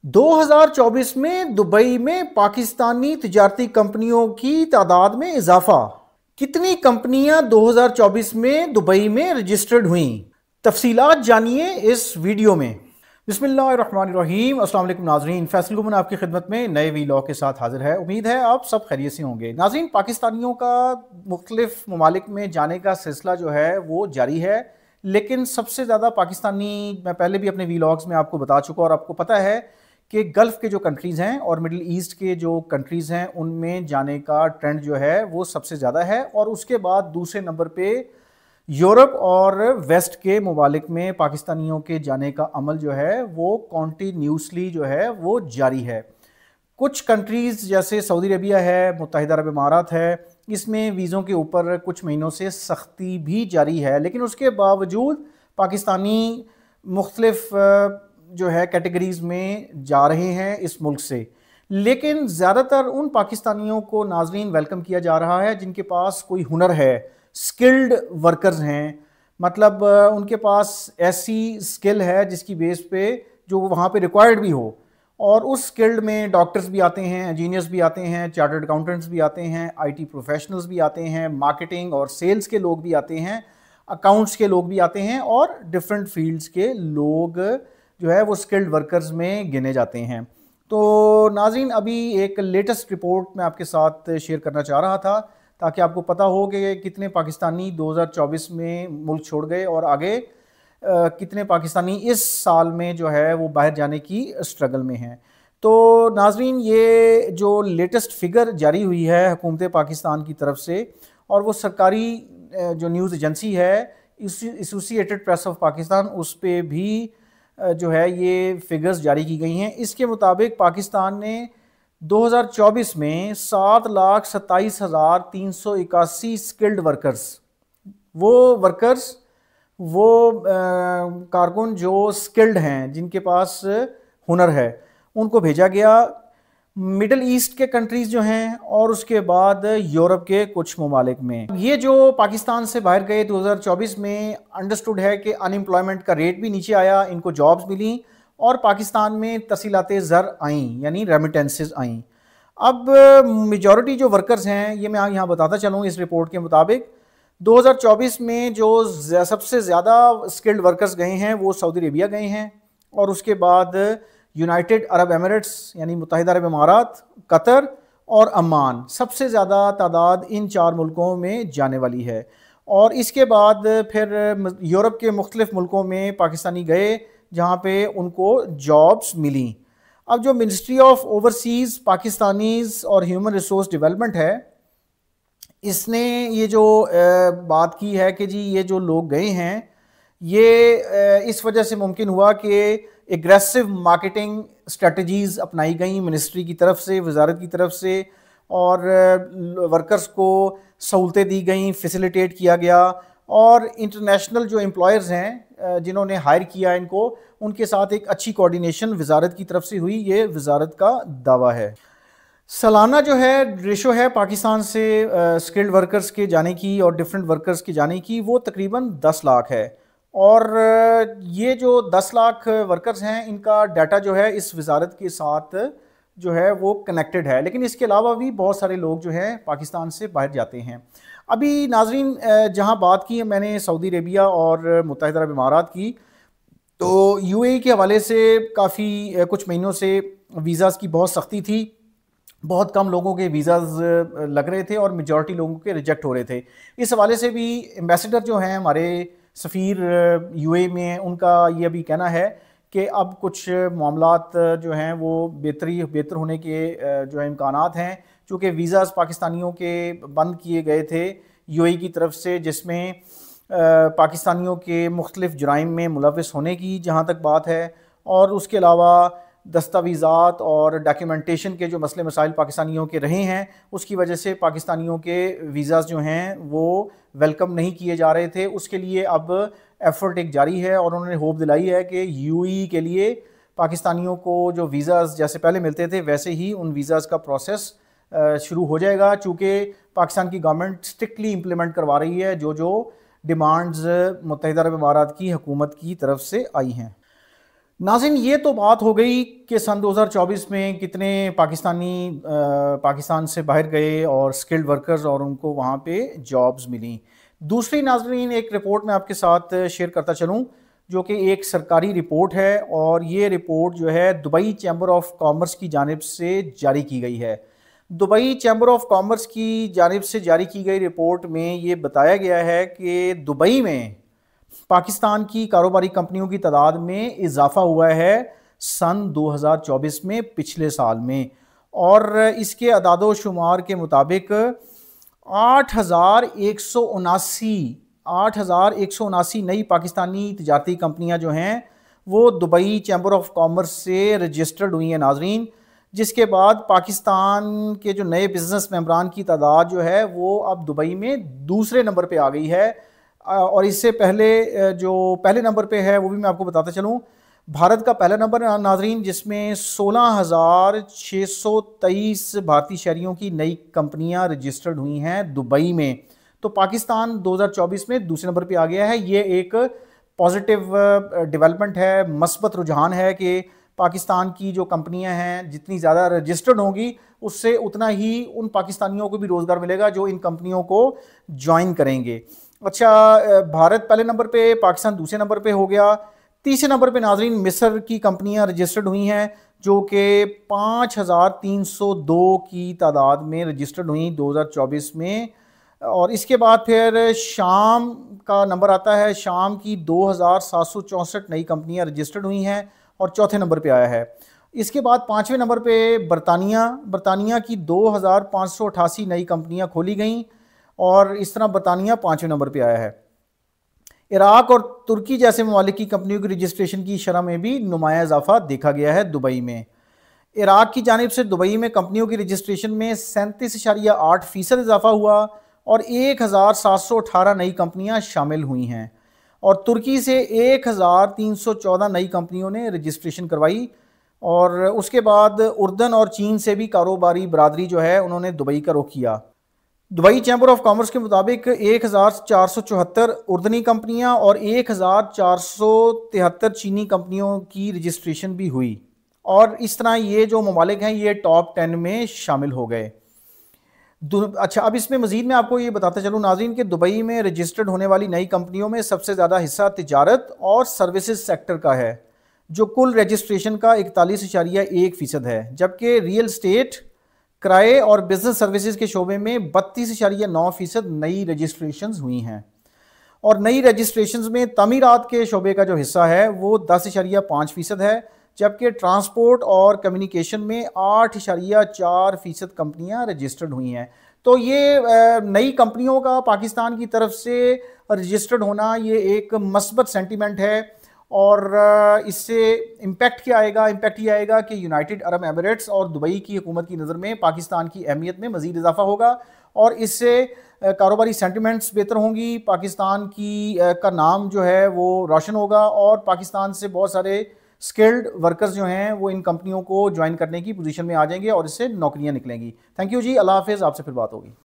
2024 में दुबई में पाकिस्तानी तिजारती कंपनियों की तादाद में इजाफा। कितनी कंपनियां 2024 में दुबई में रजिस्टर्ड हुईं? तफसीलात जानिए इस वीडियो में। बिस्मिल्लाहिर्रहमानिर्रहीम। अस्सलाम वालेकुम नाज़रीन, फैसल गुमन आपकी खिदमत में नए वीलॉग के साथ हाजिर है। उम्मीद है आप सब खैरियत से होंगे। नाज़रीन, पाकिस्तानियों का मुख्तलिफ ममालिक में जाने का सिलसिला जो है वो जारी है, लेकिन सबसे ज़्यादा पाकिस्तानी, मैं पहले भी अपने वीलॉग्स में आपको बता चुका और आपको पता है कि गल्फ़ के जो कंट्रीज़ हैं और मिडिल ईस्ट के जो कंट्रीज़ हैं उनमें जाने का ट्रेंड जो है वो सबसे ज़्यादा है, और उसके बाद दूसरे नंबर पे यूरोप और वेस्ट के ममालिक में पाकिस्तानियों के जाने का अमल जो है वो कॉन्टीन्यूसली जो है वो जारी है। कुछ कंट्रीज़ जैसे सऊदी अरबिया है, मुत्तहिदा अरब इमारात है, इसमें वीज़ों के ऊपर कुछ महीनों से सख्ती भी जारी है, लेकिन उसके बावजूद पाकिस्तानी मुख्तलिफ जो है कैटेगरीज़ में जा रहे हैं इस मुल्क से। लेकिन ज़्यादातर उन पाकिस्तानियों को नाज़रीन वेलकम किया जा रहा है जिनके पास कोई हुनर है, स्किल्ड वर्कर्स हैं, मतलब उनके पास ऐसी स्किल है जिसकी बेस पे जो वहाँ पे रिक्वायर्ड भी हो, और उस स्किल्ड में डॉक्टर्स भी आते हैं, इंजीनियर्स भी आते हैं, चार्टर्ड अकाउंटेंट्स भी आते हैं, आईटी प्रोफेशनल्स भी आते हैं, मार्केटिंग और सेल्स के लोग भी आते हैं, अकाउंट्स के लोग भी आते हैं, और डिफरेंट फील्ड्स के लोग जो है वो स्किल्ड वर्कर्स में गिने जाते हैं। तो नाज़रीन, अभी एक लेटेस्ट रिपोर्ट मैं आपके साथ शेयर करना चाह रहा था ताकि आपको पता हो कि कितने पाकिस्तानी 2024 में मुल्क छोड़ गए और आगे कितने पाकिस्तानी इस साल में जो है वो बाहर जाने की स्ट्रगल में हैं। तो नाज़रीन, ये जो लेटेस्ट फिगर जारी हुई है हुकूमत पाकिस्तान की तरफ से, और वो सरकारी जो न्यूज़ एजेंसी है एसोसिएटेड प्रेस ऑफ पाकिस्तान, उस पर भी जो है ये फिगर्स जारी की गई हैं। इसके मुताबिक पाकिस्तान ने 2024 में 7,27,381 स्किल्ड वर्कर्स, वो कारकुन जो स्किल्ड हैं, जिनके पास हुनर है, उनको भेजा गया मिडल ईस्ट के कंट्रीज़ जो हैं और उसके बाद यूरोप के कुछ ममालिक में। ये जो पाकिस्तान से बाहर गए 2024 में, अंडरस्टूड है कि अनएम्प्लॉयमेंट का रेट भी नीचे आया, इनको जॉब्स मिली और पाकिस्तान में तरसीलात ज़र आईं, यानी रेमिटेंसेस आईं। अब मेजॉरिटी जो वर्कर्स हैं, ये मैं यहाँ बताता चलूँ, इस रिपोर्ट के मुताबिक 2024 में जो सबसे ज़्यादा स्किल्ड वर्कर्स गए हैं वो सऊदी अरबिया गए हैं, और उसके बाद यूनाइटेड अरब एमिरेट्स यानी मुत्तहिदा अरब इमारात, कतर और अमान, सबसे ज़्यादा तादाद इन चार मुल्कों में जाने वाली है। और इसके बाद फिर यूरोप के मुख्तलिफ मुल्कों में पाकिस्तानी गए जहाँ पे उनको जॉब्स मिली। अब जो मिनिस्ट्री ऑफ ओवरसीज़ पाकिस्तानीज़ और ह्यूमन रिसोर्स डेवलपमेंट है, इसने ये जो बात की है कि जी ये जो लोग गए हैं ये इस वजह से मुमकिन हुआ कि एग्रेसिव मार्केटिंग स्ट्रेटजीज़ अपनाई गई मिनिस्ट्री की तरफ से, वजारत की तरफ से, और वर्कर्स को सहूलतें दी गई, फैसिलिटेट किया गया, और इंटरनेशनल जो एम्प्लॉयर्स हैं जिन्होंने हायर किया इनको, उनके साथ एक अच्छी कोऑर्डिनेशन वजारत की तरफ से हुई, ये वजारत का दावा है। सालाना जो है रेशो है पाकिस्तान से स्किल्ड वर्कर्स के जाने की और डिफरेंट वर्कर्स के जाने की, वो तकरीबन 10 लाख है, और ये जो 10 लाख वर्कर्स हैं इनका डाटा जो है इस वजारत के साथ जो है वो कनेक्टेड है। लेकिन इसके अलावा भी बहुत सारे लोग जो हैं पाकिस्तान से बाहर जाते हैं। अभी नाजरीन, जहां बात की है मैंने सऊदी अरबिया और मुत्तहिदा अरब इमारात की, तो यूएई के हवाले से काफ़ी कुछ महीनों से वीज़ाज़ की बहुत सख्ती थी, बहुत कम लोगों के वीज़ाज़ लग रहे थे और मेजॉरिटी लोगों के रिजेक्ट हो रहे थे। इस हवाले से भी एम्बेसडर जो हैं हमारे सफ़ीर यूएई में, उनका ये अभी कहना है कि अब कुछ मामलात जो हैं वो बेहतर होने के जो है इम्कानात हैं, चूँकि वीज़ाज़ पाकिस्तानियों के बंद किए गए थे यूएई की तरफ से, जिसमें पाकिस्तानियों के मुख्तलिफ जराइम में मुलविस होने की जहाँ तक बात है, और उसके अलावा दस्तावेज़ात और डॉक्यूमेंटेशन के जो मसले मसाइल पाकिस्तानियों के रहे हैं, उसकी वजह से पाकिस्तानियों के वीज़ाज़ जो हैं वो वेलकम नहीं किए जा रहे थे। उसके लिए अब एफ़र्ट एक जारी है, और उन्होंने होप दिलाई है कि यूएई के लिए पाकिस्तानियों को जो वीज़ाज़ जैसे पहले मिलते थे वैसे ही उन वीज़ाज़ का प्रोसेस शुरू हो जाएगा, चूँकि पाकिस्तान की गवर्नमेंट स्ट्रिक्टली इम्प्लीमेंट करवा रही है जो डिमांड्स मुत्तहिदा अरब इमारात की हुकूमत की तरफ से आई हैं। नाज़रीन, ये तो बात हो गई कि सन 2024 में कितने पाकिस्तान से बाहर गए और स्किल्ड वर्कर्स और उनको वहाँ पे जॉब्स मिली। दूसरी नाज़रीन, एक रिपोर्ट मैं आपके साथ शेयर करता चलूँ जो कि एक सरकारी रिपोर्ट है, और ये रिपोर्ट जो है दुबई चैम्बर ऑफ कॉमर्स की जानिब से जारी की गई है। दुबई चैम्बर ऑफ कॉमर्स की जानिब से जारी की गई रिपोर्ट में ये बताया गया है कि दुबई में पाकिस्तान की कारोबारी कंपनियों की तादाद में इजाफा हुआ है सन 2024 में, पिछले साल में। और इसके अदादो शुमार के मुताबिक 8,179 नई पाकिस्तानी तिजारती कंपनियां जो हैं वो दुबई चैम्बर ऑफ कॉमर्स से रजिस्टर्ड हुई हैं नाजरीन, जिसके बाद पाकिस्तान के जो नए बिजनेस मेंबरान की तादाद जो है वो अब दुबई में दूसरे नंबर पे आ गई है। और इससे पहले जो पहले नंबर पे है वो भी मैं आपको बताता चलूँ। भारत का पहला नंबर नाजरीन, जिसमें 16,623 भारतीय शहरियों की नई कंपनियां रजिस्टर्ड हुई हैं दुबई में। तो पाकिस्तान 2024 में दूसरे नंबर पे आ गया है। ये एक पॉजिटिव डेवलपमेंट है, मस्बत रुझान है कि पाकिस्तान की जो कंपनियां हैं जितनी ज़्यादा रजिस्टर्ड होंगी उससे उतना ही उन पाकिस्तानियों को भी रोज़गार मिलेगा जो इन कंपनियों को ज्वाइन करेंगे। अच्छा, भारत पहले नंबर पे, पाकिस्तान दूसरे नंबर पे हो गया। तीसरे नंबर पे नाजरीन मिस्र की कंपनियां रजिस्टर्ड हुई हैं जो कि 5,302 की तादाद में रजिस्टर्ड हुई 2024 में। और इसके बाद फिर शाम का नंबर आता है, शाम की 2,764 नई कंपनियां रजिस्टर्ड हुई हैं और चौथे नंबर पे आया है। इसके बाद पाँचवें नंबर पे बरतानिया की 2,588 नई कंपनियां खोली गईं और इस तरह बरतानिया पाँचवें नंबर पे आया है। इराक और तुर्की जैसे ममालिक की कंपनियों की रजिस्ट्रेशन की शरह में भी नुमाया इजाफा देखा गया है दुबई में। इराक की जानिब से दुबई में कंपनियों की रजिस्ट्रेशन में 37.8% इजाफा हुआ और 1,718 नई कंपनियां शामिल हुई हैं। और तुर्की से 1,314 नई कंपनियों ने रजिस्ट्रेशन करवाई। और उसके बाद उर्दन और चीन से भी कारोबारी बरादरी जो है उन्होंने दुबई का रुख किया। दुबई चैम्बर ऑफ कॉमर्स के मुताबिक 1,474 उर्दनी कंपनियां और 1,473 चीनी कंपनियों की रजिस्ट्रेशन भी हुई। और इस तरह ये जो ममालिक हैं ये टॉप 10 में शामिल हो गए। अच्छा, अब इसमें मज़ीद मैं आपको ये बताता चलूँ नाज़रीन कि दुबई में रजिस्टर्ड होने वाली नई कंपनियों में सबसे ज़्यादा हिस्सा तिजारत और सर्विसेज सेक्टर का है, जो कुल रजिस्ट्रेशन का 41.1% है, जबकि रियल स्टेट, किराए और बिजनेस सर्विसेज के शोबे में 32.9% नई रजिस्ट्रेशंस हुई हैं। और नई रजिस्ट्रेशंस में तमीरात के शोबे का जो हिस्सा है वो 10.5% है, जबकि ट्रांसपोर्ट और कम्युनिकेशन में 8.4% कंपनियां रजिस्टर्ड हुई हैं। तो ये नई कंपनियों का पाकिस्तान की तरफ से रजिस्टर्ड होना ये एक मस्बत सेंटीमेंट है। और इससे इम्पैक्ट क्या आएगा? इम्पैक्ट ये आएगा कि यूनाइटेड अरब एमिरेट्स और दुबई की हुकूमत की नज़र में पाकिस्तान की अहमियत में मज़ीद इजाफा होगा और इससे कारोबारी सेंटिमेंट्स बेहतर होंगी, पाकिस्तान की का नाम जो है वो रोशन होगा और पाकिस्तान से बहुत सारे स्किल्ड वर्कर्स जो हैं वो इन कंपनियों को ज्वाइन करने की पोजीशन में आ जाएंगे और इससे नौकरियां निकलेंगी। थैंक यू जी, अल्लाह हाफिज़, आपसे फिर बात होगी।